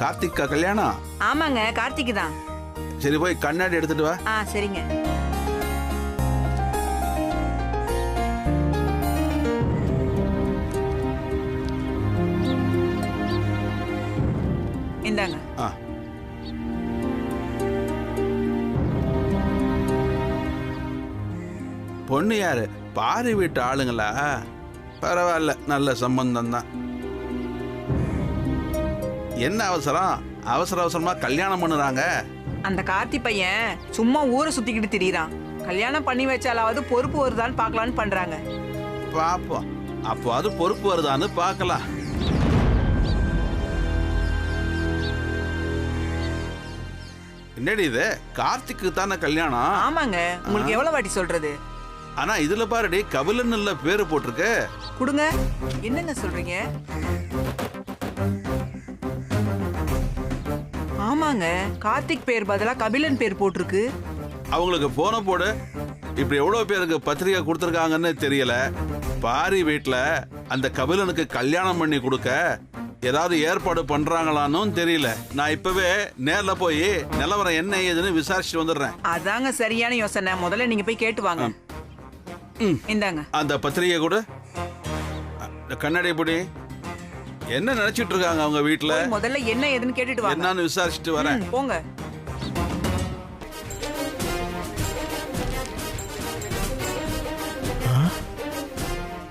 கார்த்திகா கல்யாணம்? ஆமாங்க, கார்த்திக் தான். சரி, போய் கண்ணாடி எடுத்துட்டு வா. சரிங்க. இந்தாங்க. பொண்ணு யாரு? பாரி வீட்டு ஆளுங்களா? பரவாயில்ல, நல்ல சம்பந்தம் தான். என்ன அவசரம்? அவசர அவசரமா கல்யாணம் பண்ணுறாங்க. அந்த கார்த்தி பையன் சும்மா ஊரை சுத்திக்கிட்டு திரியிறான். கல்யாணம் பண்ணி வச்சாலாவது பொறுப்பு வருதான்னு பார்க்கலான்னு பண்றாங்க. பாப்போம், அப்போ அது பொறுப்பு வருதான்னு பார்க்கலாம். என்னடி இது? கார்த்திக்கு தானே கல்யாணம்? ஆமாங்க, உங்களுக்கு எவ்வளவு வாட்டி சொல்றது? ஆனா இதுல பாருடி, கபிலன் இல்ல பேரு போட்டிருக்கு. கொடுங்க. என்னங்க சொல்றீங்க? ஆமாங்க, கார்த்திக் பேர் பதிலா கபிலன் பேர் போட்டிருக்கு. அவங்களுக்கு போன போடு. இப்படி எவ்வளவு பேருக்கு பத்திரிகை கொடுத்துருக்காங்கன்னு தெரியல. பாரி வீட்டுல அந்த கபிலனுக்கு கல்யாணம் பண்ணி கொடுக்க ஏதாவது ஏற்பாடு பண்றாங்களான்னு தெரியல. நான் இப்பவே நேர்ல போய் நிலவரம் என்ன ஏதுன்னு விசாரிச்சுட்டு வந்துடுறேன். அதாங்க சரியான யோசனை. முதல்ல நீங்க போய் கேட்டு வாங்க. இந்தாங்க அந்த பத்திரிகை கூட. கண்ணாடி பொடி. என்ன நினைச்சிட்டு இருக்காங்க அவங்க வீட்டுல? முதல்ல என்ன ஏதுன்னு கேட்டுட்டு வாங்க. என்னன்னு விசாரிச்சுட்டு வரேன். போங்க.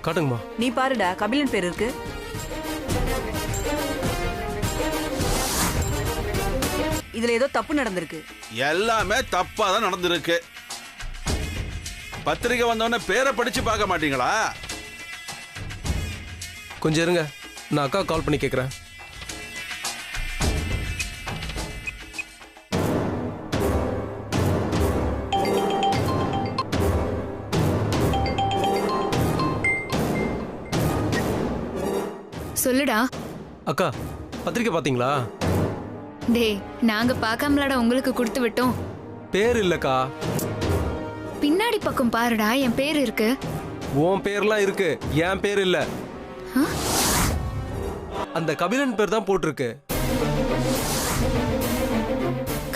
காட்டுங்கம்மா. நீ பாருடா, கபிலன் பேர் இருக்கு. இதுல ஏதோ தப்பு நடந்திருக்கு. எல்லாமே தப்பா தான் நடந்திருக்கு. பத்திரிகை வந்தவன பேரை படிச்சு பார்க்க மாட்டீங்களா? கொஞ்சம் இருங்க, நான் அக்கா கால் பண்ணி கேட்குறேன். சொல்லுடா. அக்கா, பத்திரிக்கை பாத்தீங்களா? டேய், நாங்க பார்க்காமலடா உங்களுக்கு கொடுத்து விட்டோம். பேர் இல்லக்கா. பின்னாடி பக்கம் பாருடா, என் பேர் இருக்கு. உன் பேர்லாம் இருக்கு, என் பேர் இல்ல. அந்த கபிலன் பேர் தான் போட்டிருக்கு.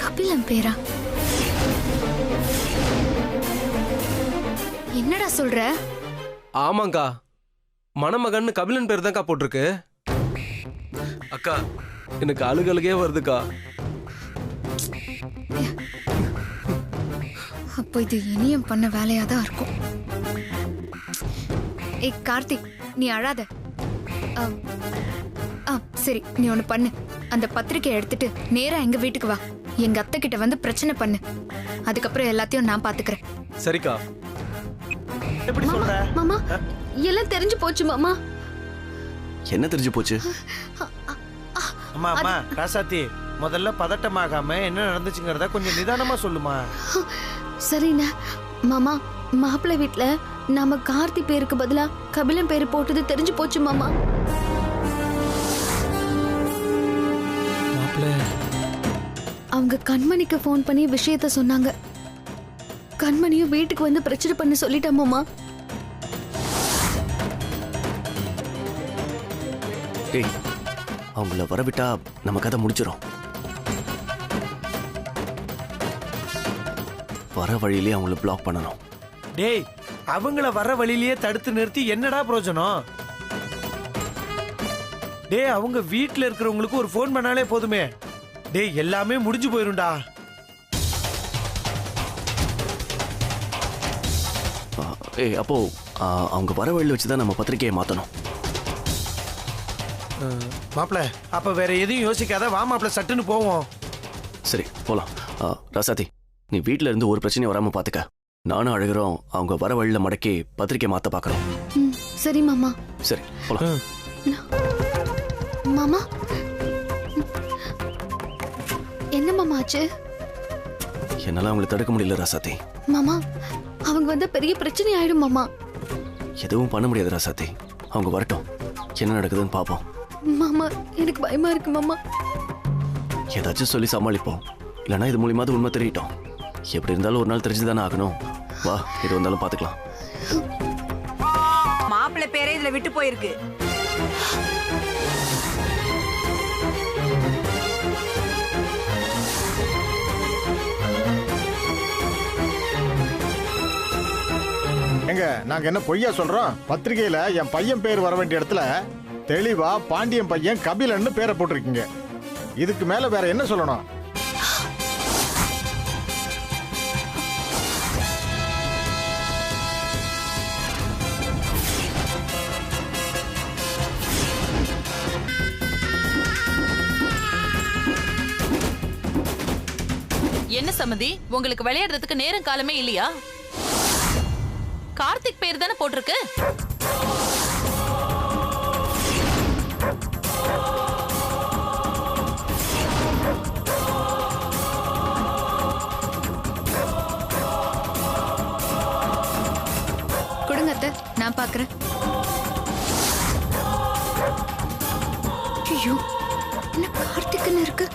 கபிலன் பேரா? என்னடா சொல்ற? ஆமாங்கா, மணமகன் கபிலன் பேர் தான்க்கா போட்டிருக்கு. அக்கா, எனக்கு அழுகழுகே வருதுக்கா. அப்போ இது இனியும் பண்ண வேலையா தான் இருக்கும். ஏய் கார்த்திக், நீ அழாத. சரி, நீ ஒண்ணு பண்ணு. அந்த பத்திரிக்கை எடுத்துட்டு நேரா எங்க வீட்டுக்கு வா. எங்க அத்தை கிட்ட வந்து பிரச்சனை பண்ணு. அதுக்கப்புறம் எல்லாத்தையும் நான் பாத்துக்கிறேன். சரிக்கா. எப்படி சொல்ற? மாமா, எல்லாம் தெரிஞ்சு போச்சு மாமா. என்ன தெரிஞ்சு போச்சு? அம்மா அம்மா ராசாத்தி, முதல்ல பதட்டமாகாம என்ன நடந்துச்சுங்கிறத கொஞ்சம் நிதானமா சொல்லுமா. சரிண்ணா. மாமா, மாப்பிள்ளை வீட்டுல நாம கார்த்தி பேருக்கு பதிலா கபிலன் பேரு போட்டது தெரிஞ்சு போச்சு மாமா. அவங்க கண்மணிக்கு போன் பண்ணி விஷயத்த சொன்னாங்க. கண்மணியும் வீட்டுக்கு வந்து பிரச்சனை பண்ண சொல்லிட்டா மாமா. டேய், அவங்கள வரவிட்டா நம்ம கதை முடிச்சிடும். வர வழியிலே அவங்கள பிளாக் பண்ணணும். டேய், அவங்கள வர வழியிலேயே தடுத்து நிறுத்தி என்னடா பிரயோஜனம்? டேய், அவங்க வீட்டுல இருக்கிறவங்களுக்கு ஒரு போன் பண்ணாலே போதுமே. டேய், எல்லாமே முடிஞ்சு போயிரும்டா. ஏய், அப்போ அவங்க வர வழியில வச்சுதான் நம்ம பத்திரிக்கையை மாத்தணும். மாப்பிள, அப்ப வேற எதையும் யோசிக்காத, வா மாப்பிள, சட்டுன்னு போவோம். சரி, போலாம். ரசாதி, நீ வீட்டுல இருந்து ஒரு பிரச்சனையும் வராம பாத்துக்க. நானும் அழகிறோம் அவங்க வர வழியில மடக்கி பத்திரிக்கை மாத்த பாக்குறோம். சரி மாமா. சரி, போலாம். மாமா, என்ன மாமா ஆச்சு? என்னால அவங்களை தடுக்க முடியல ரசாதி. மாமா, அவங்க வந்து பெரிய பிரச்சனை ஆயிடும் மாமா. எதுவும் பண்ண முடியாது ரசாதி. அவங்க வரட்டும், என்ன நடக்குதுன்னு பாப்போம். மாமா, எனக்கு பயமா இருக்கு மாமா. ஏதாச்சும் சொல்லி சமாளிப்போம். இல்லைன்னா இது மூலியமாவது உண்மை தெரியட்டும். எப்படி இருந்தாலும் ஒரு நாள் தெரிஞ்சுதானே ஆகணும். வா, இது வந்தாலும் பாத்துக்கலாம். மாப்பிள்ளை பேரே இதுல விட்டு போயிருக்கு. ஏங்க நாங்க என்ன பொய்யா சொல்றோம்? பத்திரிகையில என் பையன் பேர் வர வேண்டிய இடத்துல தெளிவா பாண்டியன் பையன் கபிலன்னு பேரை போட்டிருக்கீங்க. இதுக்கு மேல வேற என்ன சொல்லணும்? என்ன சம்மதி, உங்களுக்கு விளையாடுறதுக்கு நேரம் காலமே இல்லையா? கார்த்திக் பேர் தானே போட்டிருக்கு. கொடுங்க அத்தை, நான் பாக்குறேன். ஐயோ, என்ன கார்த்திக்னு இருக்கு?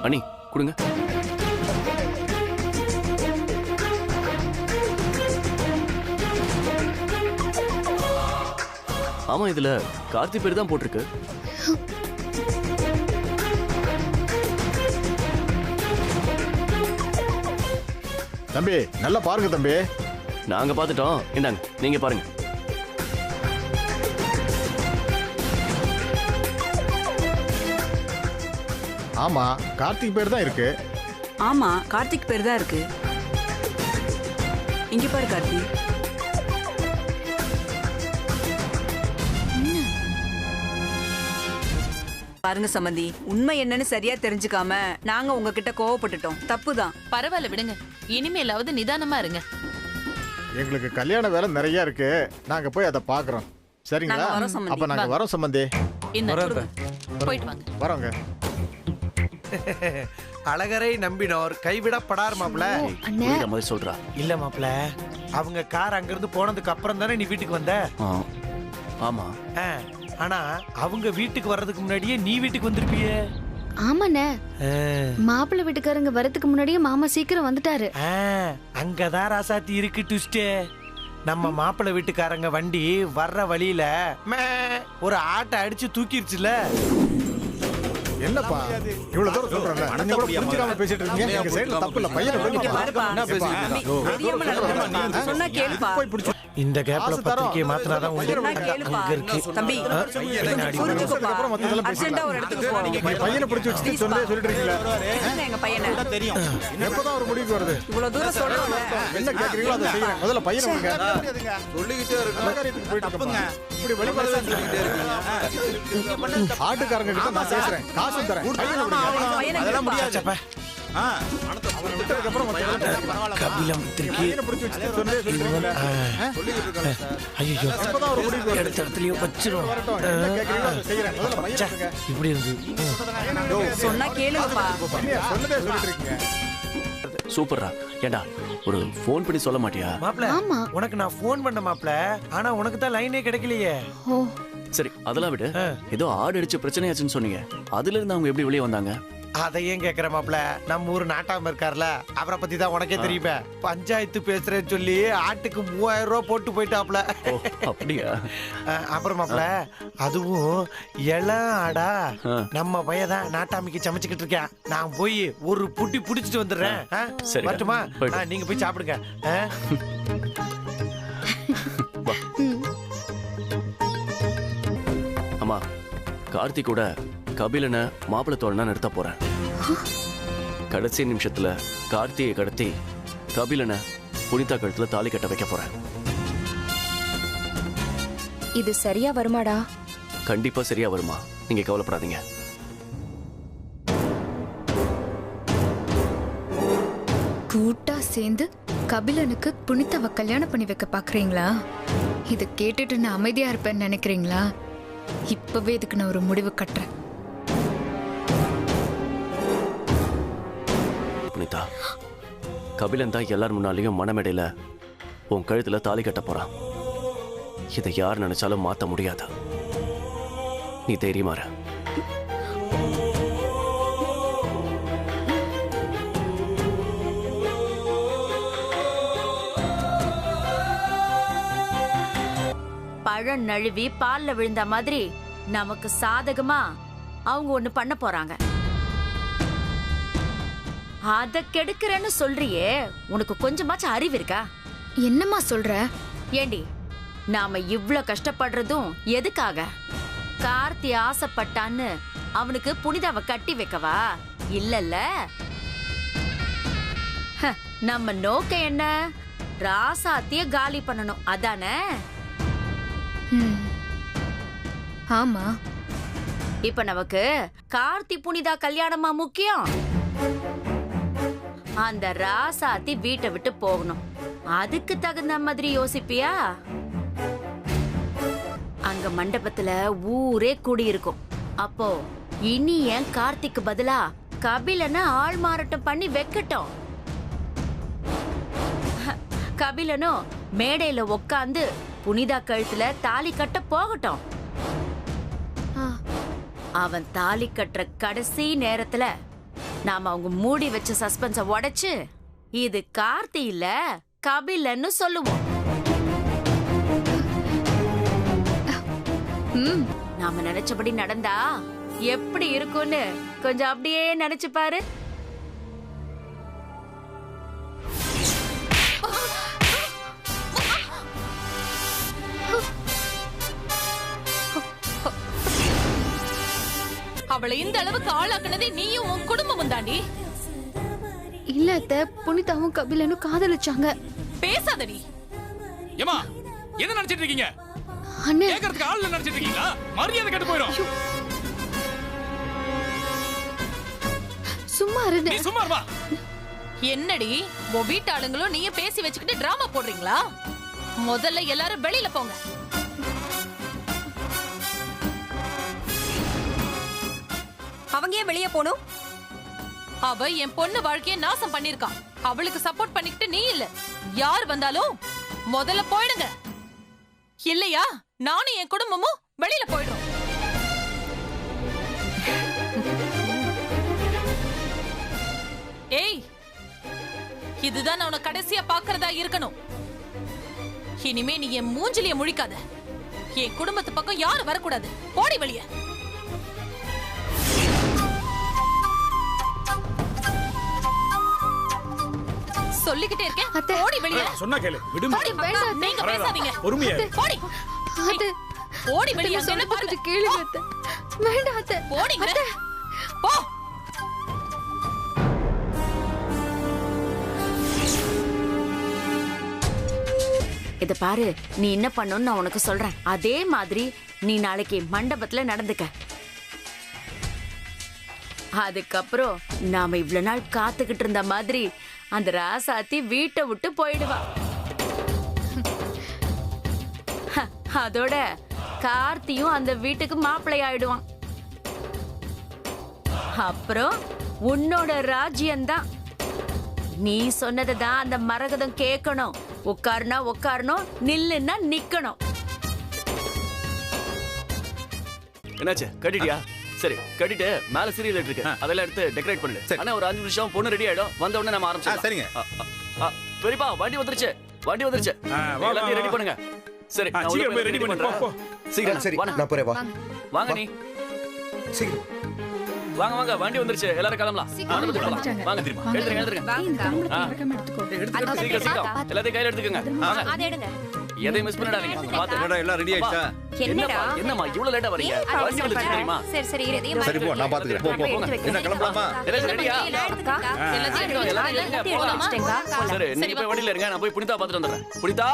அண்ணி கொடுங்க. ஆமா, இதுல கார்த்தி பேர் தான் போட்டிருக்கு. தம்பி நல்லா பாருங்க தம்பி. நாங்க பாத்துட்டோம், இந்தாங்க நீங்க பாருங்க. ஆமா, கார்த்திக் பேர் தான் இருக்கு. ஆமா, கார்த்திக் பேர் தான் இருக்கு. இங்க பாரு கார்த்தி. பாருங்க சம்பந்தி, உண்மை என்னன்னு சரியா தெரிஞ்சுக்காம நாங்க உங்ககிட்ட கோவப்பட்டுட்டோம். தப்புதான். பரவாயில்ல விடுங்க, இனிமேலாவது நிதானமா இருங்க. எங்களுக்கு கல்யாண வேலை நிறைய இருக்கு. நாங்க போய் அதை பாக்குறோம். சரிங்களா? நாங்க வரோம் சம்பந்தி. அப்ப நாங்க வரோம் சம்பந்தி. இந்த வரோங்க. போயிட்டு வாங்க. வரோங்க. அழகரை நம்பினோர் கைவிடப்படார் மாப்ள. அண்ணே புரியுற மாதிரி சொல்றா. இல்ல மாப்ள, அவங்க கார் அங்கிருந்து போனதுக்கு அப்புறம் தானே நீ வீட்டுக்கு வந்த. ஆ, ஆமா. ஆ, ஆனா அவங்க வீட்டுக்கு வர்றதுக்கு முன்னாடியே நீ வீட்டுக்கு வந்திருப்பியே. ஆமாண்ணே, ஆ, மாப்பிள்ளை வீட்டுக்காரங்க வரதுக்கு முன்னாடியே மாமா சீக்கிரம் வந்துட்டாரு. ஆ, அங்கதான் ராசாத்தி இருக்கு ட்விஸ்டே. நம்ம மாப்பிள்ளை வீட்டுக்காரங்க வண்டி வர்ற வழியில மே ஒரு ஆட்டை அடிச்சு தூக்கிருச்சுல. என்னப்பா இவ்வளவு தூரம் சொல்றேன்ல, நீங்க கூட புரிஞ்சுக்காம பேசிட்டு இருக்கீங்க. எங்க சைடுல தப்பு இல்ல. பையனை இங்க விடுங்கப்பா. பாருப்பா. என்ன பேசிட்டு தம்பி, தெரியாம நடந்துருப்பா. சொன்னா கேளுப்பா. போய் பிடிச்சு இந்த கேப்ல காசு தரோம். பத்திரிக்கையை மாத்தினாதான் உண்டு. சொன்னா கேளுப்பா. அங்க இருக்கு. தம்பி, புரிஞ்சுக்கோப்பா. அப்புறம் மத்ததெல்லாம் அர்ஜென்ட்டா ஒரு இடத்துக்கு போ. என் பையனை பிடிச்சு வச்சுட்டு சொல்லிட்டு இருக்கீங்களா? பேசுங்க எங்க பையனை. எப்பதான் ஒரு முடிவுக்கு வருது? இவ்வளவு தூரம் சொல்றோம்ல. என்ன கேக்குறீங்களோ அதை செய்யறேன். முதல்ல பையனை விடுங்க. சொல்லிக்கிட்டே நல்ல காரியத்துக்கு போயிட்டு இருப்போங்க. இப்படி வெளிப்படையா சொல்லிக்கிட்டே இருக்கீங்க. ஆட்டுக்காரங்க கிட்ட நான் பேசுறேன். காசு தரேன். பையனை விடுங்க. பையனை அதெல்லாம் விடுப்பா. முடியாதுப்பா. அவன் விட்டதுக்கு அப்புறம் மத்ததெல்லாம் கபிலம் பத்திரிக்கை. பையனை பிடிச்சு வச்சுட்டு சொல்லிட்டு இருக்கீங்களா? ஐயோ, எப்பதான் ஒரு முடிவுக்கு வருது? எடுத்த இடத்துலயே வச்சிரும். வரட்டும். என்ன கேக்குறீங்களோ அதை செய்யறேன். முதல்ல பையனை விடுங்க. இப்படி இருந்து சொன்னா கேளுங்கப்பா. இல்லையா, சொன்னதே சொல்லிட்டு இருக்கீங்க. சூப்பர்ரா. ஏண்டா ஒரு ஃபோன் பண்ணி சொல்ல மாட்டியா? மாப்ள, ஆமா. உனக்கு நான் போன் பண்ண மாப்ள, ஆனா உனக்கு தான் லைனே கிடைக்கலையே. ஓ, சரி, அதெல்லாம் விடு. ஏதோ ஆடு அடிச்சு பிரச்சனையாச்சுன்னு சொன்னீங்க. அதுல இருந்து அவங்க எப்படி வெளியே வந்தாங்க? அதை ஏன் கேக்குற மாப்ள, நம்ம ஊர் நாட்டாம இருக்கார்ல, அவரை பத்தி தான் உனக்கே தெரியுமே. பஞ்சாயத்து பேசுறேன்னு சொல்லி ஆட்டுக்கு 3000 ரூபாய் போட்டு போயிட்டாப்ல. ஓ, அப்படியா? அப்புறம் மாப்ள, அதுவும் இளம் ஆடா. ஆ. நம்ம பையன் நாட்டாமிக்கு சமைச்சுக்கிட்டு இருக்கேன். நான் போய் ஒரு புட்டி புடிச்சிட்டு வந்துடுறேன். சரிடா. வரட்டுமா? போயிட்டு. நீங்க போய் சாப்பிடுங்க. அம்மா, கார்த்திக் கூட கபிலனை மாப்பிள்ளை தோழனா நிறுத்த போறேன். கடைசி நிமிஷத்துல கார்த்தியை கடத்தி கபிலனை புனிதா கழுத்துல தாலி கட்ட வைக்க போறேன். இது சரியா வருமாடா? கண்டிப்பா சரியா வருமா, நீங்க கவலைப்படாதீங்க. கூட்டா சேர்ந்து கபிலனுக்கு புனிதாவை கல்யாணம் பண்ணி வைக்க பாக்குறீங்களா? இதை கேட்டுட்டு நான் அமைதியா இருப்பேன்னு நினைக்கிறீங்களா? இப்பவே இதுக்கு நான் ஒரு முடிவு கட்டுறேன். புனிதா, கபிலன் தான் எல்லார் முன்னாலேயும் மனமேடையில உன் கழுத்துல தாலி கட்ட போறான். இதை யார் நினைச்சாலும் மாத்த முடியாது. நீ தைரியமா இரு. பழம் நழுவி பால்ல விழுந்த மாதிரி நமக்கு சாதகமா அவங்க ஒண்ணு பண்ண போறாங்க. அத கெடுக்கிறேன்னு சொல்றியே, உனக்கு கொஞ்சமாச்சும் அறிவு இருக்கா? என்னம்மா சொல்ற? ஏண்டி, நாம இவ்ளோ கஷ்டப்படுறதும் எதுக்காக? கார்த்தி ஆசைப்பட்டான்னு அவனுக்கு புனிதாவை கட்டி வைக்கவா? இல்லல்ல. நம்ம நோக்கம் என்ன? ராசாத்திய காலி பண்ணணும், அதானே? ஆமா. இப்ப நமக்கு கார்த்தி புனிதா கல்யாணமா முக்கியம்? அந்த ராசாத்தி வீட்டை விட்டு போகணும். அதுக்கு தகுந்த மாதிரி யோசிப்பியா? அங்க மண்டபத்துல ஊரே கூடியிருக்கும். அப்போ இனி ஏன் கார்த்திக்கு பதிலா கபிலனை ஆள் மாறாட்டம் பண்ணி வைக்கட்டும். கபிலனும் மேடையில உக்காந்து புனிதா கழுத்துல தாலி கட்ட போகட்டும். அவன் தாலி கட்டுற கடைசி நேரத்துல நாம அவங்க மூடி வச்ச சஸ்பென்ஸ உடைச்சு இது கார்த்தி இல்ல கபிலன்னு சொல்லுவோம். நாம நினைச்சபடி நடந்தா எப்படி இருக்கும்னு கொஞ்சம் அப்படியே நினைச்சு பாரு. அவளை இந்த அளவுக்கு ஆளாக்குனதே நீயும் உன் குடும்பமும் தாண்டி. இல்ல அத்தை, புனிதாவும் கபிலனும் காதலிச்சாங்க. பேசாதடி. ஏமா என்ன நினைச்சிட்டு இருக்கீங்க? அண்ணே, கேக்குறதுக்கு ஆள் நினைச்சிட்டு இருக்கீங்களா? மரியாதை கெட்டு போயிடும். சும்மா இருங்க. நீ சும்மா வா. என்னடி உன் வீட்டு ஆளுங்களும் நீயும் பேசி வச்சுக்கிட்டு டிராமா போடுறீங்களா? முதல்ல எல்லாரும் வெளியில போங்க. அவங்க ஏன் வெளியே போகணும்? அவ என் பொண்ணு வாழ்க்கையை நாசம் பண்ணிருக்கா. அவளுக்கு சப்போர்ட் பண்ணிக்கிட்டு நீ இல்ல. யார் வந்தாலும் முதல்ல போயிடுங்க. இல்லையா நானும் என் குடும்பமும் வெளியில போயிடுறோம். ஏய், இதுதான் நான் உன்னை கடைசியா பாக்குறதா இருக்கணும். இனிமே நீ என் மூஞ்சிலிய முழிக்காத. என் குடும்பத்து பக்கம் யாரும் வரக்கூடாது. போடி வெளியே. சொல்லிக்கிட்டே இருக்கேன். ஓடி வெளியே. சொன்னா கேளு. விடுமா. நீங்க பேசாதீங்க. பொறுமையா. போடி. அத்தை, ஓடி வெளியே. சொல்ல பாருங்க. கேளுங்க அத்தை. வேண்டாம் அத்தை. போடிங்க. போ. இத பாரு, நீ என்ன பண்ணணும்னு நான் உனக்கு சொல்றேன். அதே மாதிரி நீ நாளைக்கு மண்டபத்துல நடந்துக்க. அதுக்கப்புறம் நாம இவ்வளவு நாள் காத்துக்கிட்டு இருந்த மாதிரி அந்த ராசாத்தி வீட்டை விட்டு போயிடுவா. அதோட கார்த்தியும் அந்த வீட்டுக்கு மாப்பிள்ளை ஆயிடுவான். அப்புறம் உன்னோட ராஜ்யம்தான். நீ சொன்னதுதான் அந்த மரகதம் கேட்கணும். உட்காருனா உட்காரணும், நில்லுன்னா நிக்கணும். என்னாச்சு, கட்டிட்டியா? சரி, கட்டிட்டு மேல சீரியல் இருக்கு, அதெல்லாம் எடுத்து டெக்கரேட் பண்ணு. ஆனா ஒரு 5 நிமிஷம் பொண்ணு ரெடி ஆயிடும். வந்த உடனே நம்ம ஆரம்பிச்சோம். சரிங்க. பெரியப்பா, வண்டி வந்துருச்சு. வண்டி வந்துருச்சு. எல்லாத்தையும் ரெடி பண்ணுங்க. சரி, நான் சீக்கிரம் போய் ரெடி பண்ணு. போ. சீக்கிரம். சரி, நான் போறேன். வா. வாங்க நீ. சீக்கிரம். வாங்க வாங்க, வண்டி வந்துருச்சு. எல்லாரும் கிளம்பலாம். வாங்க தெரியுமா? எழுதுங்க. சீக்கிரம் சீக்கிரம் எல்லாத்தையும் கையில எடுத்துக்கங்க. வாங்க. எதையும் மிஸ் பண்ணிடாதீங்க. பாத்து. எல்லாம் ரெடி ஆயிடுச்சா? என்னம்மா இவ்வளவு லேட்டா வரீங்க? வண்டி வந்துருச்சு தெரியுமா? சரி போ, நான் பாத்துக்கிறேன். போ போ. என்ன கிளம்பலாமா? எல்லாம் ரெடியா? சரி, நீங்க போய் வண்டியில இருங்க. நான் போய் புனிதா பாத்துட்டு வந்துடுறேன். புனிதா,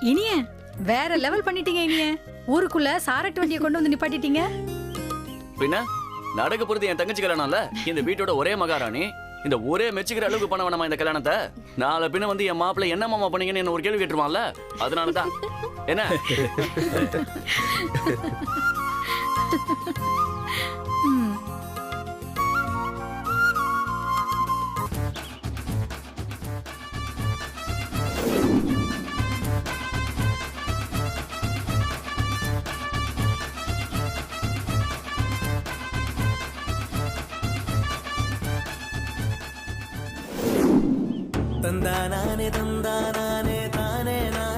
இனிய வேற லெவல் பண்ணிட்டீங்க. இனிய ஊருக்குள்ள சாரட்டு வண்டியை கொண்டு வந்து நிப்பாட்டிட்டீங்க. பின்ன நடக்க போறது என் தங்கச்சி கல்யாணம்ல. இந்த வீட்டோட ஒரே மகாராணி. இந்த ஒரே மெச்சுக்கிற அளவுக்கு பண்ண வேணாமா இந்த கல்யாணத்தை? நாளை பின்ன வந்து என் மாப்பிள்ளை என்ன மாமா பண்ணீங்கன்னு என்ன ஒரு கேள்வி கேட்டுருவான்ல. அதனாலதான். என்ன தந்தானே தந்தானே தானே நான்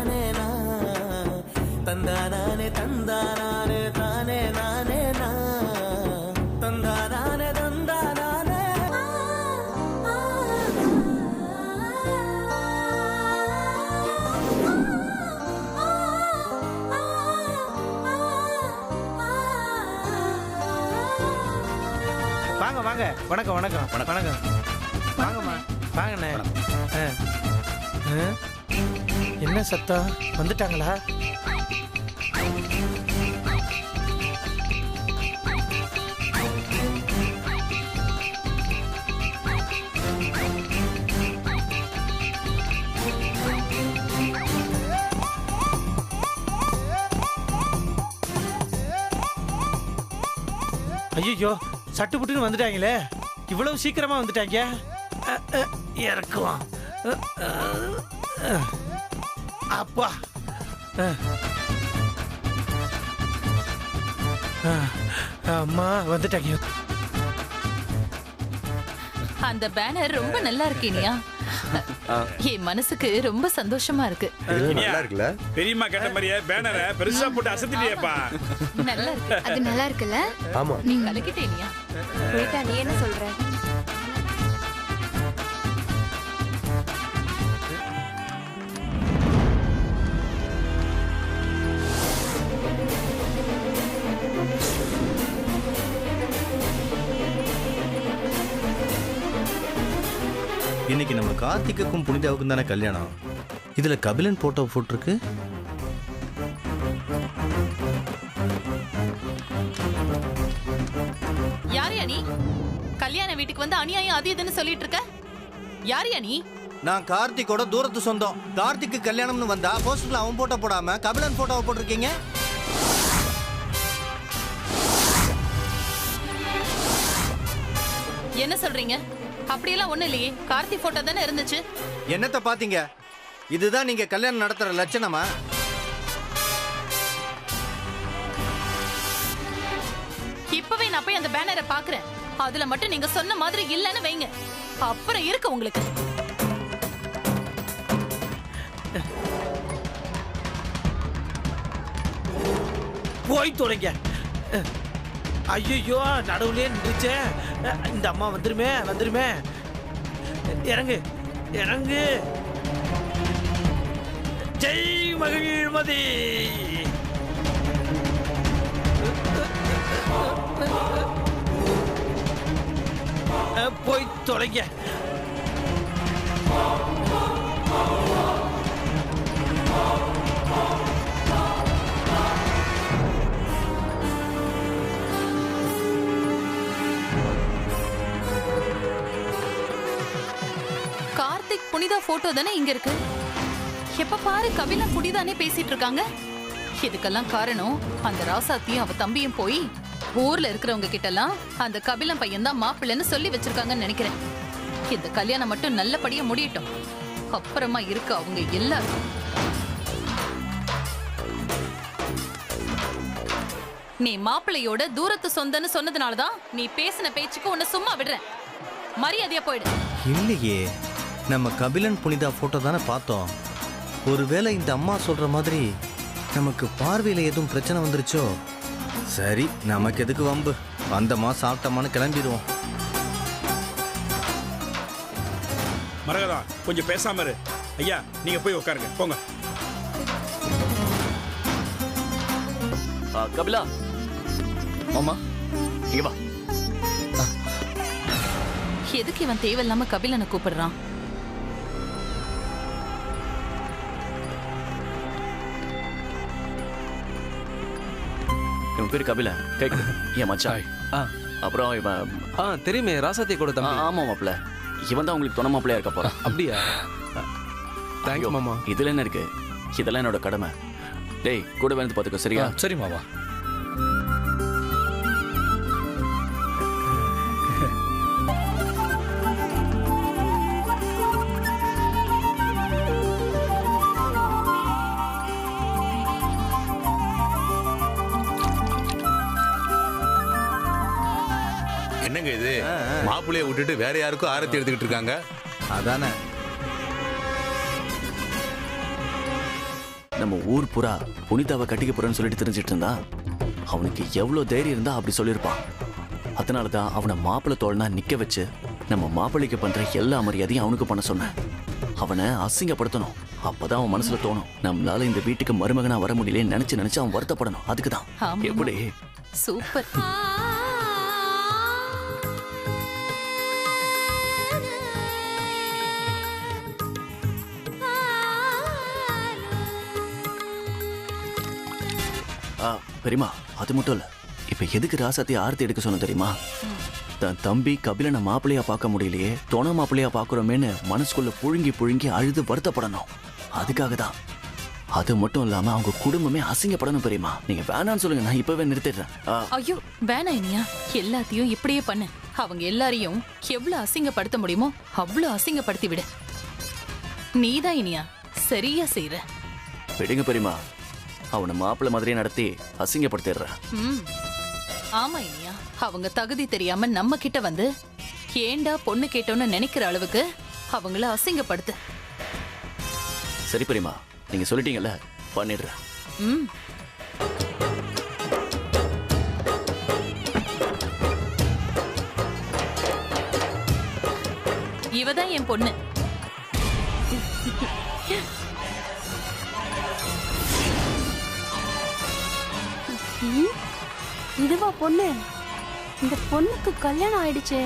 வாங்க வாங்க வணக்கம் வணக்கம் வணக்கம் வாங்கம்மா வாங்கண்ணே. என்ன சத்தம்? வந்துட்டாங்களா? ஐயோ சட்டு புட்டுன்னு வந்துட்டாங்களே, இவ்வளவு சீக்கிரமா வந்துட்டாங்க. இறக்குவோம். அப்பா அம்மா வந்துட்டாங்க. அந்த பேனர் ரொம்ப நல்லா இருக்கீனியா. என் மனசுக்கு ரொம்ப சந்தோஷமா இருக்கு. நல்லா இருக்குல்ல? பெரியம்மா கேட்ட மாதிரியே பேனரை பெருசா போட்டு அசத்திட்டியேப்பா. நல்லா இருக்கு. அது நல்லா இருக்குல்ல? ஆமா. நீ கலக்கிட்டேனியா. ஸ்வேதா நீ என்ன சொல்ற? இன்னைக்கு நம்ம கார்த்திக்குக்கும் புனிதாவுக்கும் தானே கல்யாணம். இதுல கபிலன் போட்டோ போட்டிருக்கு. யாரையா நீ? கல்யாண வீட்டுக்கு வந்து அநியாயம் அது இதுன்னு சொல்லிட்டு இருக்க. யாரையா நீ? நான் கார்த்திக்கோட தூரத்து சொந்தம். கார்த்திக்கு கல்யாணம்னு வந்தா போஸ்டர்ல அவன் போட்டோ போடாம கபிலன் போட்டோவை போட்டிருக்கீங்க. என்ன சொல்றீங்க? அப்படியெல்லாம் ஒண்ணு இல்லையே. கார்த்தி போட்டோ தானே இருந்துச்சு. என்னத்த பாத்தீங்க? இதுதான் நீங்க கல்யாணம் நடத்துற லட்சணமா? இப்பவே நான் போய் அந்த பேனரை பாக்குறேன். அதுல மட்டும் நீங்க சொன்ன மாதிரி இல்லன்னு வைங்க, அப்புறம் இருக்கு உங்களுக்கு. போய் தொலைங்க. ஐயோ நடுவுலயே நின்றுச்சே. இந்த அம்மா வந்துருமே வந்துருமே. இறங்கு இறங்கு. ஜெய் மகிழ்மதி. போய் தொலைங்க. கார்த்திக் புனிதா போட்டோ தானே இங்க இருக்கு. எப்ப பாரு கபிலா புனிதானே பேசிட்டு இருக்காங்க. இதுக்கெல்லாம் காரணம் அந்த ராசாத்தியும் அவ தம்பியும் போய் ஊர்ல இருக்கிறவங்க கிட்ட எல்லாம் அந்த கபிலன் பையன் தான் மாப்பிள்ளைன்னு சொல்லி வச்சிருக்காங்கன்னு நினைக்கிறேன். இந்த கல்யாணம் மட்டும் நல்லபடியா முடியட்டும், அப்புறமா இருக்கு அவங்க எல்லாரும். நீ மாப்பிள்ளையோட தூரத்து சொந்தன்னு சொன்னதுனாலதான் நீ பேசின பேச்சுக்கு உன்னை சும்மா விடுறேன். மரியாதையா போயிடு. இல்லையே, நம்ம கபிலன் புனிதா போட்டோ தானே பார்த்தோம். ஒருவேளை இந்த அம்மா சொல்ற மாதிரி நமக்கு பார்வையில எதுவும் பிரச்சனை வந்துருச்சோ? சரி, நமக்கு எதுக்கு வம்பு? வந்தமா சாப்பிட்டமான்னு கிளம்பிடுவோம். மரகதா கொஞ்சம் பேசாம இரு. ஐயா நீங்க போய் உட்காருங்க போங்க. கபிலா மாமா இங்க வா. எதுக்கு இவன் தேவையில்லாம கபிலனை கூப்பிடுறான்? இவன் பேரு கபில கேக்குது. ஏன் மச்சான். அப்புறம் இவன் தெரியுமே ராசாத்திய கூட தம்பி. ஆமா மாப்பிள்ள, இவன் தான் உங்களுக்கு துணை மாப்பிள்ளையா இருக்க போறான். அப்படியா? தேங்க்ஸ் மாமா. இதுல என்ன இருக்கு? இதெல்லாம் என்னோட கடமை. டேய் கூட வந்து பாத்துக்கோ. சரியா? சரி மாமா. என்னங்க இது? மாப்பிள்ளைய விட்டுட்டு வேற யாருக்கும் ஆரத்தி எடுத்துக்கிட்டு இருக்காங்க. அதானே நம்ம ஊர் புறா புனிதாவை கட்டிக்க போறேன்னு சொல்லிட்டு தெரிஞ்சிட்டு இருந்தா அவனுக்கு எவ்வளவு தைரியம் இருந்தா அப்படி சொல்லியிருப்பான். அதனாலதான் அவனை மாப்பிள்ளை தோல்னா நிக்க வச்சு நம்ம மாப்பிள்ளைக்கு பண்ற எல்லா மரியாதையும் அவனுக்கு பண்ண சொன்னேன். அவனை அசிங்கப்படுத்தணும். அப்பதான் அவன் மனசுல தோணும், நம்மளால இந்த வீட்டுக்கு மருமகனா வர முடியல நினைச்சு நினைச்சு அவன் வருத்தப்படணும். அதுக்குதான். எப்படி? சூப்பர். பெரியமா அது மட்டும் இல்ல, இப்ப எதுக்கு ராசாத்தி ஆரத்தி எடுக்க சொன்ன தெரியுமா? தன் தம்பி கபிலனை மாப்பிள்ளையா பார்க்க முடியலையே, துணை மாப்பிள்ளையா பாக்குறோமேன்னு மனசுக்குள்ள புழுங்கி புழுங்கி அழுது வருத்தப்படணும். அதுக்காக தான். அது மட்டும் இல்லாம அவங்க குடும்பமே அசிங்கப்படணும் பெரியமா. நீங்க வேணான்னு சொல்லுங்க, நான் இப்பவே நிறுத்திடுறேன். ஐயோ வேணாம் இனியா, எல்லாத்தையும் இப்படியே பண்ணு. அவங்க எல்லாரையும் எவ்வளவு அசிங்கப்படுத்த முடியுமோ அவ்வளவு அசிங்கப்படுத்தி விடு. நீதான் இனியா சரியா செய்யற. விடுங்க பெரியமா, அவனை மாப்பிள்ளை மாதிரியே நடத்தி அசிங்கப்படுத்திடுற. ஆமா இனியா, அவங்க தகுதி தெரியாம நம்ம கிட்ட வந்து ஏண்டா பொண்ணு கேட்டோன்னு நினைக்கிற அளவுக்கு அவங்கள அசிங்கப்படுத்து. சரி பெரியமா, நீங்க சொல்லிட்டீங்கல்ல, பண்ணிடுறேன். இவதான் என் பொண்ணு. இதுவா பொண்ணு? இந்த பொண்ணுக்கு கல்யாணம் ஆயிடுச்சே,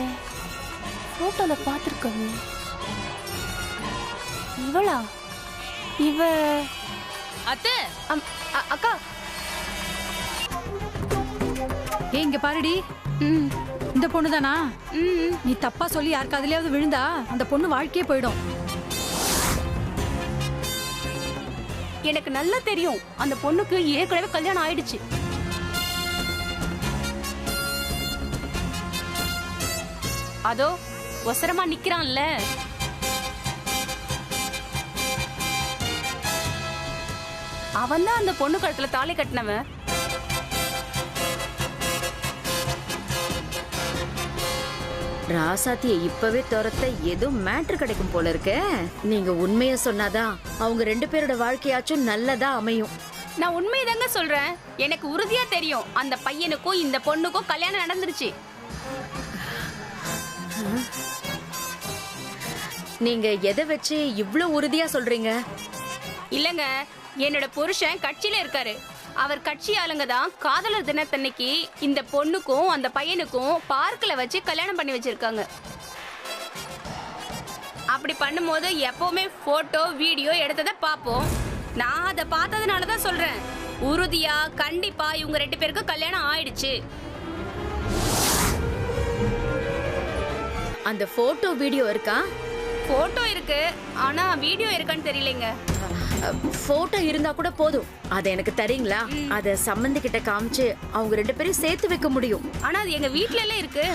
போட்டோல பாத்துருக்கோம். இவளா? இவ அத்தை. அக்கா இங்க பாருடி, இந்த பொண்ணு தானா? நீ தப்பா சொல்லி யாருக்கு அதுலயாவது விழுந்தா அந்த பொண்ணு வாழ்க்கையே போயிடும். எனக்கு நல்லா தெரியும், அந்த பொண்ணுக்கு ஏற்கனவே கல்யாணம் ஆயிடுச்சு. அதோ ஒசரமா நிக்கிறான்ல, அவன் தான் அந்த பொண்ணு கழுத்துல தாலி கட்டினவன். ராசாத்தியை இப்பவே துரத்த ஏதோ மேட்ரு கிடைக்கும் போல இருக்கு. நீங்க உண்மைய சொன்னாதான் அவங்க 2 பேரோட வாழ்க்கையாச்சும் நல்லதா அமையும். நான் உண்மைதாங்க சொல்றேன். எனக்கு உறுதியா தெரியும், அந்த பையனுக்கும் இந்த பொண்ணுக்கும் கல்யாணம் நடந்துருச்சு. நீங்க எதை வச்சு இவ்ளோ உறுதியா சொல்றீங்க? இல்லங்க, என்னோட புருஷன் கட்சியில இருக்காரு. அவர் கட்சி ஆளுங்க தான் காதலர் தினத்தன்னைக்கு இந்த பொண்ணுக்கும் அந்த பையனுக்கும் பார்க்ல வச்சு கல்யாணம் பண்ணி வச்சிருக்காங்க. அப்படி பண்ணும்போது எப்பவுமே போட்டோ வீடியோ எடுத்ததை பார்ப்போம். நான் அதை பார்த்ததுனால தான் சொல்றேன், உறுதியா கண்டிப்பா இவங்க 2 பேருக்கும் கல்யாணம் ஆயிடுச்சு. அந்த போட்டோ வீடியோ இருக்கா? போட்டோ இருக்கு, ஆனா வீடியோ இருக்கான்னு தெரியலங்க. போட்டோ இருந்தா கூட போதும், அத எனக்கு தரீங்களா? அத சம்பந்தி கிட்ட காமிச்சு அவங்க 2 பேரையும் சேர்த்து வைக்க முடியும். ஆனா அது எங்க வீட்ல எல்லாம் இருக்கு.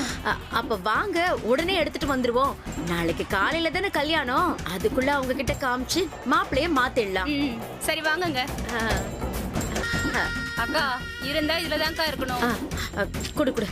அப்ப வாங்க, உடனே எடுத்துட்டு வந்துருவோம். நாளைக்கு காலையில தானே கல்யாணம், அதுக்குள்ள அவங்க கிட்ட காமிச்சு மாப்பிள்ளைய மாத்திடலாம். சரி வாங்குங்க. அக்கா இருந்தா இதுலதான்க்கா இருக்கணும். குடு குடு.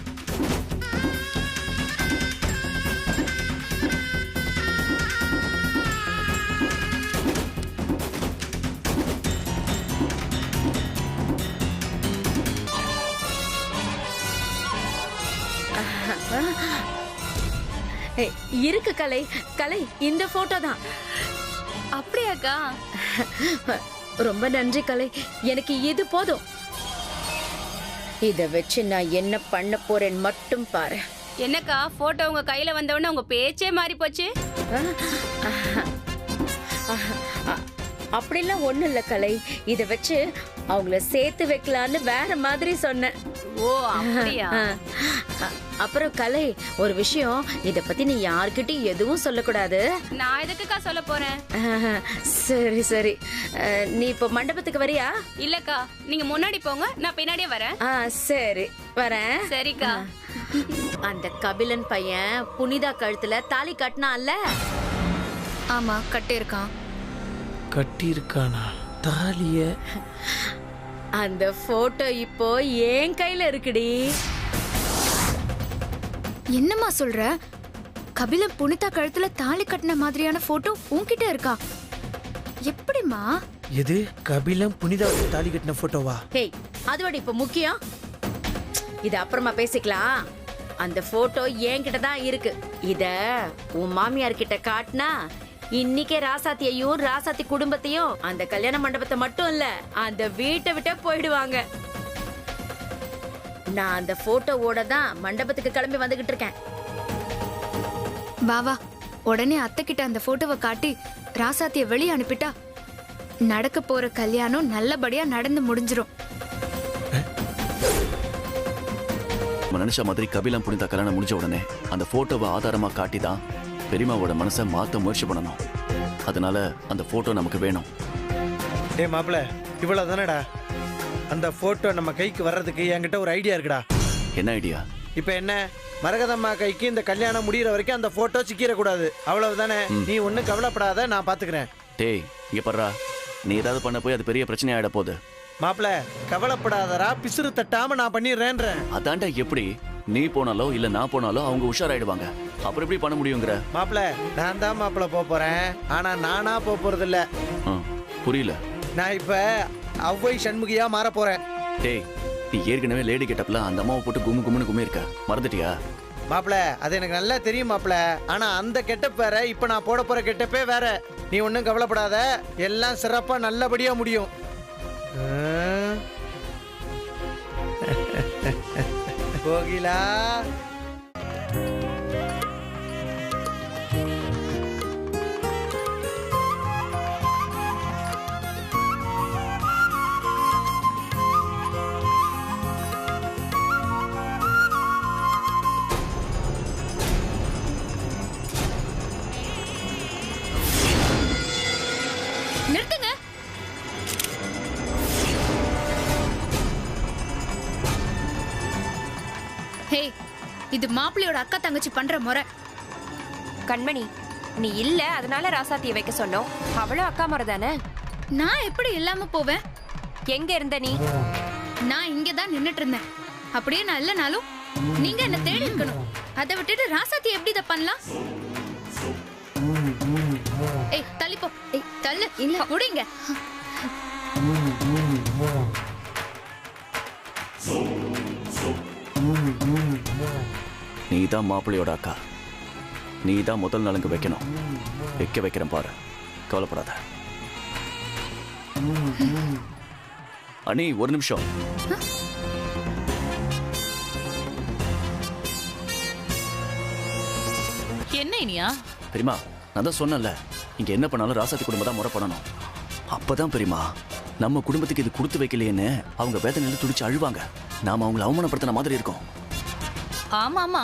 இருக்கு கலை, கலை இந்த போட்டோ தான். அப்படியாக்கா? ரொம்ப நன்றி கலை, எனக்கு இது போதும். இத வச்சு நான் என்ன பண்ண போறேன் மட்டும் பாரு. என்னக்கா போட்டோ உங்க கையில வந்தவொடனே உங்க பேச்சே மாறி போச்சு? அப்படிலாம் ஒண்ணும் இல்ல கலை, இத வச்சு அவங்கள சேர்த்து வைக்கலான்னு வேற மாதிரி சொன்னேன். ஓ அப்படியா? அப்புறம் கலை, ஒரு விஷயம், இத பத்தி நீ யார்கிட்டயும் எதுவும் சொல்லக்கூடாது. நான் எதுக்குக்கா சொல்ல போறேன்? சரி சரி, நீ இப்ப மண்டபத்துக்கு வரியா? இல்லக்கா, நீங்க முன்னாடி போங்க, நான் பின்னாடியே வரேன். சரி வரேன். சரிக்கா. அந்த கபிலன் பையன் புனிதா கழுத்துல தாலி கட்டினான்ல? ஆமா, கட்டியிருக்கான். கட்டி இருக்கானா தாலிய? அந்த போட்டோ இப்போ என் கையில இருக்குடி. என்னம்மா சொல்ற? கபிலன் புனிதா கழுத்துல தாலி கட்டின மாதிரியான போட்டோ உன்கிட்ட இருக்கா? எப்படிமா? எது கபிலன் புனிதா தாலி கட்டின போட்டோவா? ஹேய், அதுவா இப்ப முக்கியம்? இது அப்புறமா பேசிக்கலாம். அந்த போட்டோ என்கிட்ட தான் இருக்கு. இத உன் மாமியார் கிட்ட காட்டினா இன்னைக்கே ராசாத்தியையும் ராசாத்தி குடும்பத்தையும், அந்த கல்யாண மண்டபத்தை மட்டும் இல்ல அந்த வீட்டை விட்டு போயிடுவாங்க. நான் அந்த போட்டோவோட தான் மண்டபத்துக்கு கிளம்பி வந்துகிட்டு இருக்கேன். வா வா, உடனே அத்தை கிட்ட அந்த போட்டோவை காட்டி ராசாத்திய வெளியே அனுப்பிட்டா நடக்க போற கல்யாணம் நல்லபடியா நடந்து முடிஞ்சிரும். நம்ம நினைச்ச மாதிரி கபிலன் புனிதா கல்யாணம் முடிஞ்ச உடனே அந்த போட்டோவை ஆதாரமா காட்டி தான் பெரியம்மாவோட மனசை மாத்த முயற்சி பண்ணணும். அதனால அந்த போட்டோ நமக்கு வேணும். டேய் மாப்பிள, இவ்வளவு தானடா? அந்த போட்டோ நம்ம கைக்கு வர்றதுக்கு என்கிட்ட ஒரு ஐடியா இருக்குடா. என்ன ஐடியா? இப்ப என்ன, மரகதம்மா கைக்கு இந்த கல்யாணம் முடியற வரைக்கும் அந்த போட்டோ சிக்கிடக்கூடாது, அவ்வளவுதானே? நீ ஒன்னும் கவலைப்படாத, நான் பாத்துக்கிறேன். டேய் இங்க பர்றா, நீ ஏதாவது பண்ண போய் அது பெரிய பிரச்சனை ஆயிட போகுது. மாப்பிள கவலைப்படாதரா, பிசுறு தட்டாம நான் பண்ணிடுறேன்றேன். அதான்டா எப்படி? நீ போனாலோ இல்ல நான் போனாலோ அவங்க உஷாராயிடுவாங்க. அப்புறம் எப்படி பண்ண முடியுங்கிற? மாப்பிள நான் தான் மாப்பிள போறேன், ஆனா நானா போறது இல்ல. புரியல. நான் இப்ப அவ்வை சண்முகியா மாற போறேன். டேய் நீ ஏற்கனவே லேடி கெட்டப்ல அந்த அம்மாவை போட்டு கும்மு கும்முன்னு கும்மி இருக்க, மறந்துட்டியா? மாப்பிள அது எனக்கு நல்லா தெரியும் மாப்பிள, ஆனா அந்த கெட்டப் வேற, இப்ப நான் போட போற கெட்டப்பே வேற. நீ ஒன்னும் கவலைப்படாத, எல்லாம் சிறப்பா நல்லபடியா முடியும். கோகிலா நிறுத்துங்க. ஹே, இது மாப்பிள்ளையோட அக்கா தங்கச்சி பண்ற முறை. கண்மணி, நீ இல்ல அதனால ராசாத்திய வைக்க சொன்னோம். அவளும் அக்கா முறை தானே. நான் எப்படி இல்லாம போவேன்? எங்க இருந்த நீ? நான் இங்க தான் நின்னுட்டு இருந்தேன். அப்படியே நான் இல்லனாலும் நீங்க என்ன தேடி இருக்கணும். அதை விட்டுட்டு ராசாத்தி எப்படி இதை பண்ணலாம்? ஏய் தள்ளி போ. ஏய் தள்ளு. இல்ல முடிங்க. நீ தான் மாப்பிள்ளையோட அக்கா, நீ தான் முதல் நலங்கு வைக்கணும். வைக்கிறேன் பாரு, கவலைப்படாத. அண்ணி ஒரு நிமிஷம். என்ன இனியா? பெரியமா நான் தான் சொன்னல, இங்க என்ன பண்ணாலும் ராசாத்தி குடும்பம் தான் முறை பண்ணணும். அப்பதான் பெரியமா நம்ம குடும்பத்துக்கு இது கொடுத்து வைக்கலையேன்னு அவங்க வேதனையில துடிச்சு அழுவாங்க. நாம அவங்களை அவமானப்படுத்தின மாதிரி இருக்கும். ஆமா ஆமா,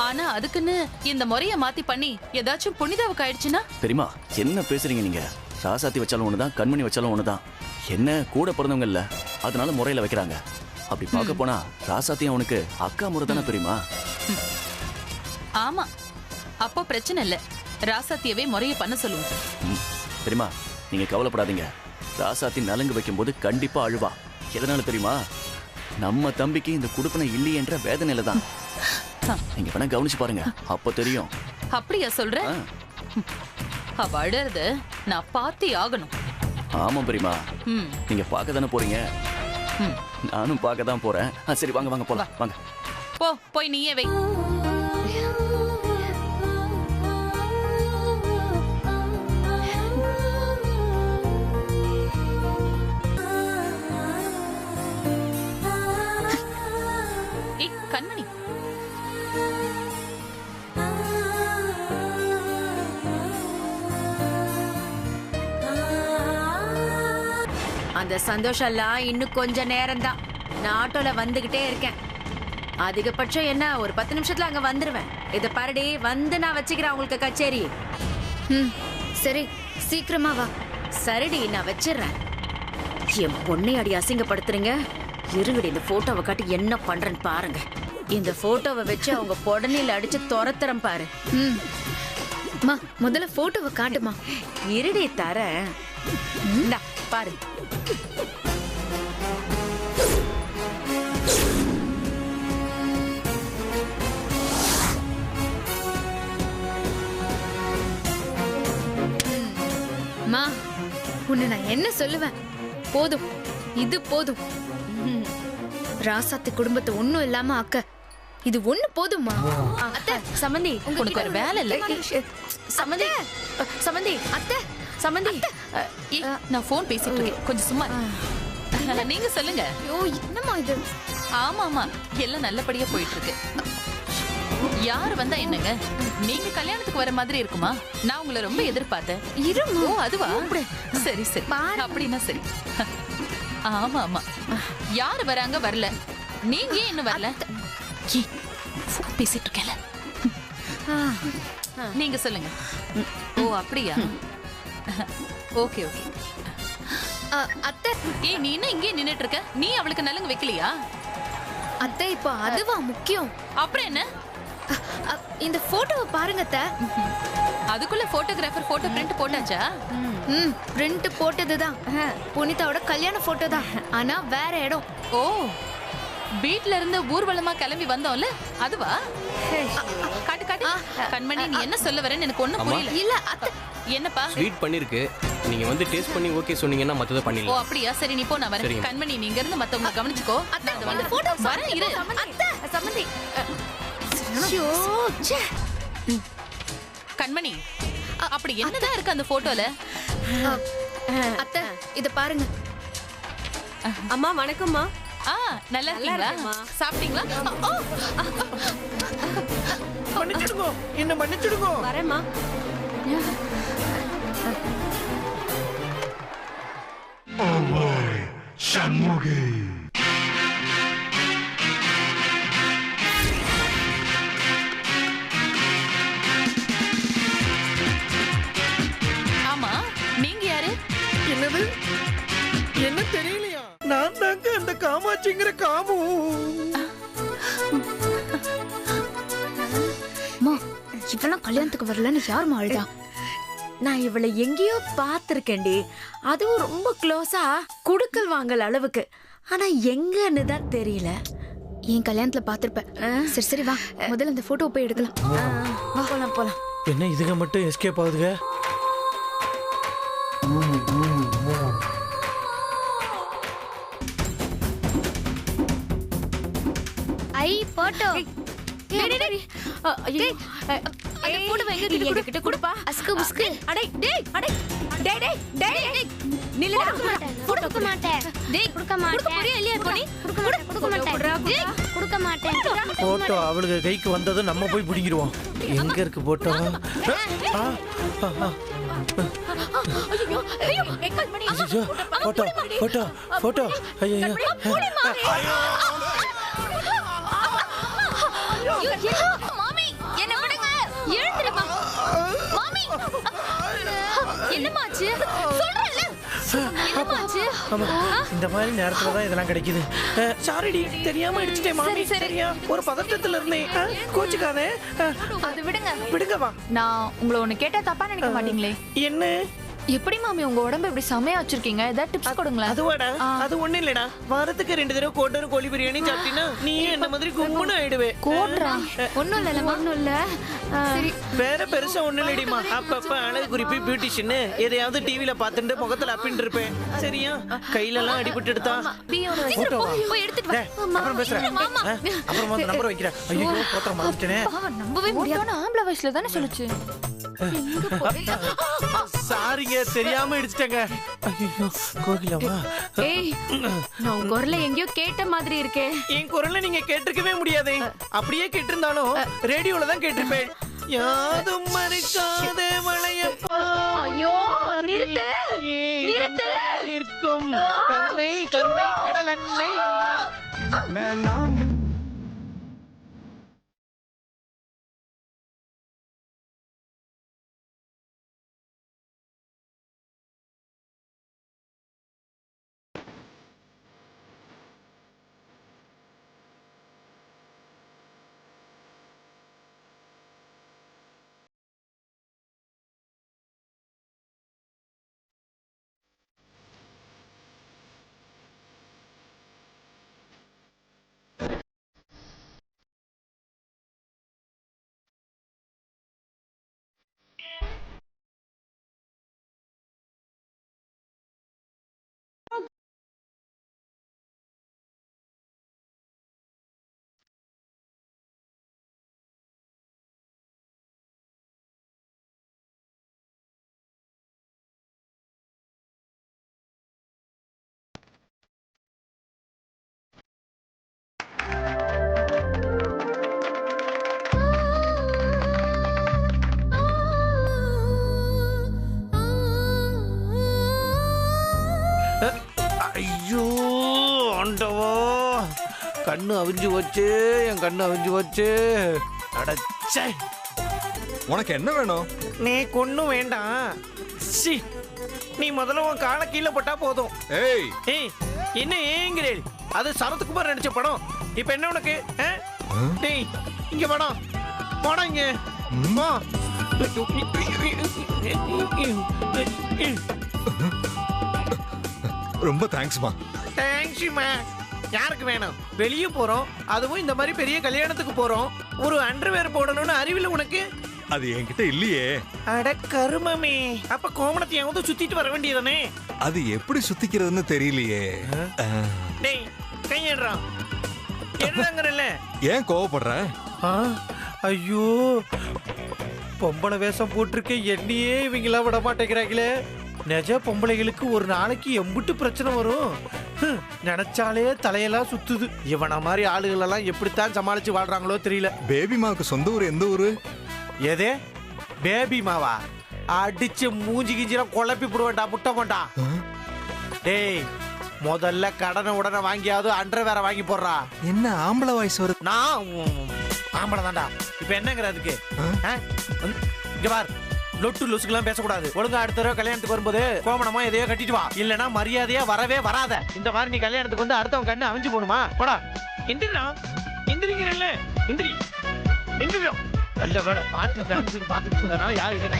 ஆனா அதுக்குன்னு இந்த முறைய மாத்தி பண்ணி ஏதாச்சும் புனிதாவுக்கு ஆயிடுச்சுன்னா? பெரியமா என்ன பேசுறீங்க நீங்க? ராசாத்தி வச்சாலும் ஒண்ணுதான், கண்மணி வச்சாலும் ஒண்ணுதான். என்ன கூட பிறந்தவங்க இல்ல, அதனால முறையில வைக்கிறாங்க. அப்படி பார்க்க போனா ராசாத்தியும் அவனுக்கு அக்கா முறை தானே பெரியமா? ஆமா, அப்போ பிரச்சனை இல்ல, ராசாத்தியவே முறைய பண்ண சொல்லுவோம். பெரியமா நீங்க கவலைப்படாதீங்க. ராசாத்தி நலங்கு வைக்கும் போது கண்டிப்பா அழுவா. எதனால தெரியுமா? நம்ம தம்பிக்கு இந்த குடுப்பனை இல்லையென்ற வேதனையில தான். நீங்க வேணா கவனிச்சு பாருங்க, அப்ப தெரியும். அப்படியா சொல்ற? அவ அழறத நான் பார்த்தே ஆகணும். ஆமா பெரியமா, நீங்க பார்க்க தானே போறீங்க, நானும் பார்க்க தான் போறேன். சரி வாங்க வாங்க போலாம் வாங்க. போ போய் நீயே வை. கண்மணி அந்த சந்தோஷம் எல்லாம் இன்னும் கொஞ்ச நேரம் தான். நான் ஆட்டோல வந்துகிட்டே இருக்கேன். அதிகபட்சம் என்ன ஒரு 10 நிமிஷத்துல அங்க வந்துருவேன். இத பாருடி, வந்து நான் வச்சுக்கிறேன் உங்களுக்கு கச்சேரி. சரி சீக்கிரமா வா. சரிடி நான் வச்சிடுறேன். என் பொண்ணை அடி அசிங்கப்படுத்துறீங்க. இருங்கடி இந்த போட்டோவை காட்டி என்ன பண்றேன்னு பாருங்க. இந்த போட்டோவை வச்சு அவங்க பொடனில அடிச்சு துரத்துறேன் பாரு. முதல்ல போட்டோவை காட்டுமா. இருடி தரேன். இந்தா பாரு. மா உன்னை நான் என்ன சொல்லுவேன்? போதும், இது போதும். ராசாத்தி குடும்பத்தை ஒண்ணும் இல்லாம ஆக்க இது ஒண்ணு போதுமா? அத்தை சமந்தி, உனக்கு ஒரு வேலை இல்ல. சமந்தி சமந்தி அத்தை சமந்தி, நான் போன் பேசிட்டு இருக்கேன், கொஞ்சம் சும்மா நீங்க சொல்லுங்க. ஐயோ என்னம்மா இது? ஆமா ஆமா, எல்லாம் நல்லபடியா போயிட்டு இருக்கு. யாரு வந்தா என்னங்க, நீங்க கல்யாணத்துக்கு வர மாதிரி இருக்குமா? நான் உங்களை ரொம்ப எதிர்பார்த்தேன். ஓ அதுவா? சரி சரி, அப்படின்னா சரி. ஆமா ஆமா, யாரு வராங்க வரல, நீங்க ஏன் இன்னும் வரல? பேசிட்டு இருக்கேன்ல. நீங்க சொல்லுங்க. ஓ அப்படியா? Okay okay. அத்தை ஏய் நீ என்ன இங்கே நின்னுட்டு இருக்க? நீ அவளுக்கு நலுங்கு வைக்கலையா? அத்தை இப்போ அதுவா முக்கியம்? அப்புறம் என்ன? இந்த போட்டோவை பாருங்க அத்தை. அதுக்குள்ள போட்டோகிராஃபர் போட்டோ பிரிண்ட் போட்டாச்சா? பிரிண்ட் போட்டதுதான். புனிதாவோட கல்யாண போட்டோ தான். ஆனா வேற இடம். ஓ வீட்ல இருந்து ஊர்வலமா கிளம்பி வந்தோம்ல அதுவா? காட்டு காட்டு. கண்மணி நீ என்ன சொல்ல வரேன்னு எனக்கு ஒண்ணும் புரியல. இல்ல அத்தை. என்னப்பா? ஸ்வீட் பண்ணிருக்கு. நீங்க வந்து டேஸ்ட் பண்ணி ஓகே சொன்னீங்கன்னா மத்தத ஓ பண்ணிடலாம். அப்படியா? சரி நீ போ, நான் வரேன். சரிங்க. கண்மணி நீங்க இருந்து மத்தவங்க கவனிச்சுக்கோ. நான் வந்து போட்டோ வரேன் இரு. அத்தை சம்மந்தி. கண்மணி அப்படி என்னதான் இருக்கு அந்த போட்டோல? அத்தை இத பாருங்க. அம்மா வணக்கம்மா. நல்லா இருக்கீங்களா? சாப்பிட்டீங்களா? மன்னிச்சிடுங்க, என்ன மன்னிச்சிடுங்க. வரேம்மா. சண்முகி. ஆமா நீங்க யாரு? என்னது? என்ன தெரியலையா? நான் தாங்க அந்த காமாட்சிங்கிற காமு. அம்மா இவெல்லாம் கல்யாணத்துக்கு வரலன்னு யாருமா அழுதா? நான் இவளை எங்கேயோ பார்த்திருக்கேன்டி. அதுவும் ரொம்ப க்ளோஸா குடுக்கல் வாங்கல் அளவுக்கு. ஆனா எங்கன்னு தான் தெரியல. என் கல்யாணத்துல பாத்திருப்பேன். சரி சரி வா, முதல்ல இந்த போட்டோ போய் எடுக்கலாம். வா போலாம் போலாம். என்ன இதுக மட்டும் எஸ்கேப் ஆகுதுங்க? ஐ போட்டோ. அந்த போட்டோ எங்க கிட்ட கொடுப்பா. அஸ்கு புஸ்கு. அடே டேய் அடே டேய் டேய் டேய் நில்லு. கொடுக்க மாட்டேன். டேய் கொடுக்க மாட்டேன். கொடுக்க போறியா இல்லையா கோனி? கொடுக்க மாட்டேன். டேய் கொடுக்க மாட்டேன். போட்டோ அவளுக்கு கைக்கு வந்ததும் நம்ம போய் பிடிங்கிடுவோம். எங்க இருக்கு போட்டோ? ஐயோ ஐயோ எக்கல் மணி. Photo photo photo. ஐயோ மாமி என்ன விடுங்க. எழுந்திருமா மாமி. என்னமாச்சு சொல்றல? என்னமாச்சு? இந்த மாதிரி நேரத்துல தான் இதெல்லாம் கிடைக்குது. சாரிடி தெரியாம அடிச்சிட்டேன் மாமி. சரியா ஒரு பதட்டத்துல இருந்தேன். கோச்சுக்காதே. அது விடுங்க. விடுங்க வா. நான் உங்களை ஒண்ணு கேட்டா தப்பா நினைக்க மாட்டீங்களே? என்ன? எப்படி மாமி உங்க உடம்ப இப்படி செமையா வச்சிருக்கீங்க? ஏதாவது டிப்ஸ் கொடுங்களேன். அதுவாடா அது ஒண்ணு இல்லடா. வாரத்துக்கு 2 தடவை கோட்டர் கோழி பிரியாணி சாப்பிட்டீனா நீ என்ன மாதிரி கும்முன்னு ஆயிடுவே. கோட்ரா ஒண்ணும் இல்ல ஒண்ணும் இல்ல. சரி வேற பெருசா ஒண்ணு இல்லடிமா. அப்பப்ப அழகு குறிப்பி பியூட்டிஷியன் எதையாவது டிவில பாத்துட்டு முகத்துல அப்பின்னு இருப்பேன். சரியா கையில எல்லாம் அடிபட்டு எடுத்தா போட்டோவா? போய் எடுத்துட்டு வா. அப்புறம் பேசுறேன். அப்புறம் வந்து நம்பர் வைக்கிறேன். ஐயோ போட்டோ மறந்துட்டேனே. நம்பவே முடியாது. ஆம்பளை வயசுல தானே சொல்லுச்சு. சாரிங்க தெரியாம இடிச்சிட்டேங்க. ஐயோ கோகிலவா. ஏய் நான் உங்க குரலை எங்கேயோ கேட்ட மாதிரி இருக்கே. என் குரலை நீங்க கேட்டிருக்கவே முடியாது. அப்படியே கேட்டிருந்தாலும் ரேடியோல தான் கேட்டிருப்பேன். யாதும் மறைக்காத மலையப்பா. ஐயோ நிறுத்து நிறுத்து. இருக்கும் கண்ணை கண்ணை கடலன்னை. கண்ணு அவிஞ்சு போச்சு, என் கண்ணு அவிஞ்சு போச்சு. அடச்சே, உனக்கு என்ன வேணும்? நீ கொன்னும் வேண்டாம். சி, நீ முதல்ல உன் காலை கீழே போட்டா போதும். ஏய் ஏய், என்ன ஏங்கிறேன்? அது சரத்குமார் நடிச்ச படம். இப்ப என்ன உனக்கு? டேய், இங்க படம் போடா, இங்க வா. ரொம்ப தேங்க்ஸ்மா. தேங்க்ஸ்மா. யாருக்கு வேணும்? வெளியே போறோம், அதுவும் இந்த மாதிரி பெரிய கல்யாணத்துக்கு போறோம். ஒரு அண்டர்வேர் போடணும்னு அறிவில்லை உனக்கு? அது என்கிட்ட இல்லையே. அட கருமமே, அப்ப கோமணத்தையாவது சுத்திட்டு வர வேண்டியதானே? அது எப்படி சுத்திக்கிறதுன்னு தெரியலையே. டேய், கையேடுறான் என்னங்கறல. ஏன் கோவப்படுற? ஐயோ, பொம்பளை வேஷம் போட்டிருக்க என்னையே இவங்களா விட மாட்டேங்கிறாங்களே. நிஜ பொம்பளைகளுக்கு ஒரு நாளைக்கு எம்பிட்டு பிரச்சனை வரும். நினைச்சாலே தலையெல்லாம் சுத்துது. இவன மாதிரி ஆளுகள் எல்லாம் எப்படித்தான் சமாளிச்சு வாழ்றாங்களோ தெரியல. பேபி மாவுக்கு சொந்த ஊர் எந்த ஊரு? எதே பேபி மாவா? அடிச்சு மூஞ்சி கிஞ்சிலாம் குழப்பி போடுவேன்டா, முட்டை கொண்டா. டேய், முதல்ல கடனை உடனே வாங்கியாவது அண்டர் வேற வாங்கி போடுறா. என்ன ஆம்பளை வாய்ஸ் வருது? நான் ஆம்பளை தான்டா. இப்ப என்னங்கிற அதுக்கு? இங்க பார், லொட்டு லொசுக்கெல்லாம் பேசக்கூடாது. ஒழுங்கா அடுத்த தடவை கல்யாணத்துக்கு வரும்போது கோமணமா எதையோ கட்டிட்டு வா. இல்லனா மரியாதையா வரவே வராத. இந்த மாதிரி நீ கல்யாணத்துக்கு வந்து அடுத்தவன் கண்ணு அவிஞ்சு போடுமா? போடா, எந்திரிடா. எந்திரிக்கிறல்ல, எந்திரி, எந்திரிடும். நல்ல வேலை பார்த்துட்டு சொன்னா யாரு கிட்ட?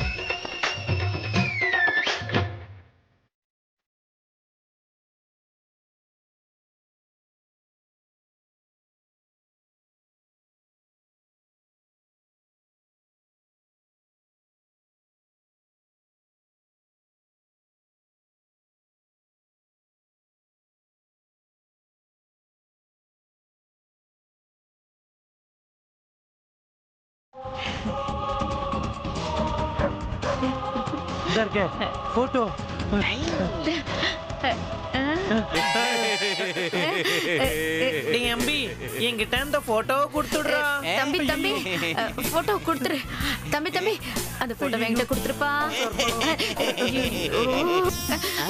போட்டோ அம்பி, என்கிட்ட இந்த போட்டோ கொடுத்துடுறா. தம்பி தம்பி, போட்டோ கொடுத்துரு. தம்பி தம்பி, அந்த போட்டோ என்கிட்ட கொடுத்துருப்பா.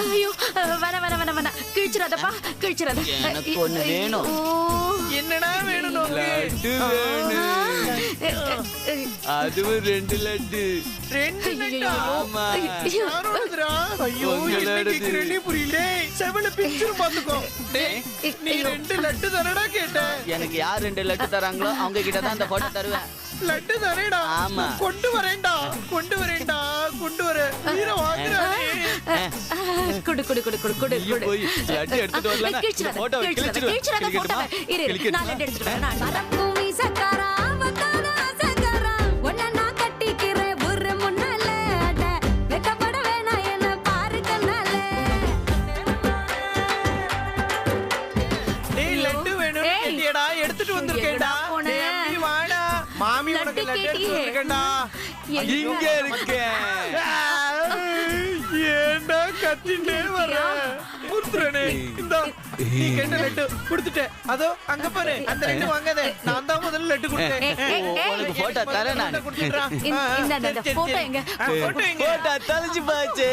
ஐயோ, வேணா வேணா வேணா வேணா, கிழிச்சிடாதப்பா, கிழிச்சிடாத. எனக்கு ஒண்ணு வேணும். என்னடா வேணும்? லட்டு வேணும். அதுவும் 2 லட்டு. 2 லட்டா? ஆமா. யாரோடதுடா? ஐயோ, என்ன கேக்குறேனே புரியல. செவல பிக்சர் பாத்துக்கோ. டேய், நீ 2 லட்டு தானடா கேட்ட? எனக்கு யார் 2 லட்டு தராங்களோ அவங்க கிட்ட தான் அந்த போட்டோ தருவேன். லட்டு தானேடா? ஆமா. கொண்டு வரேன்டா, கொண்டு வரேன்டா, கொண்டு வர. வீர வாங்குறானே. குடு குடு குடு குடு குடு குடு. போய் லட்டு எடுத்துட்டு வரலனா கிழிச்சிடாத, போட்டோ கிழிச்சிடாத, கிழிச்சிடாத போட்டோ. இரு, நான் லட்டு எடுத்துட்டு வரேன். நான் பரப்புவி சக்கரா வக்காரா சக்கரா ஒன்ன நான் கட்டிக்கிறேன் ஒரு முன்னால. அட வெக்கப்பட வேணா என்ன பாரு கண்ணால. டேய், லட்டு வேணும் கேட்டியடா, எடுத்துட்டு வந்திருக்கேன்டா. டேய், வாடா. மாமி உனக்கு லட்டு எடுத்துட்டு வந்திருக்கேன்டா. இங்க இருக்கேன். ஏண்டா கத்திட்டே வர? முத்துறனே, இந்த நீ கேட்ட லட்டு கொடுத்துட்டேன். அதோ அங்க பாரு, அந்த லட்டு வாங்காத. நான் தான் முதல்ல லட்டு கொடுத்தேன். உனக்கு போட்டோ தரேன் நான். இந்த போட்டோ எங்க? போட்டோ தொலைஞ்சு போச்சு.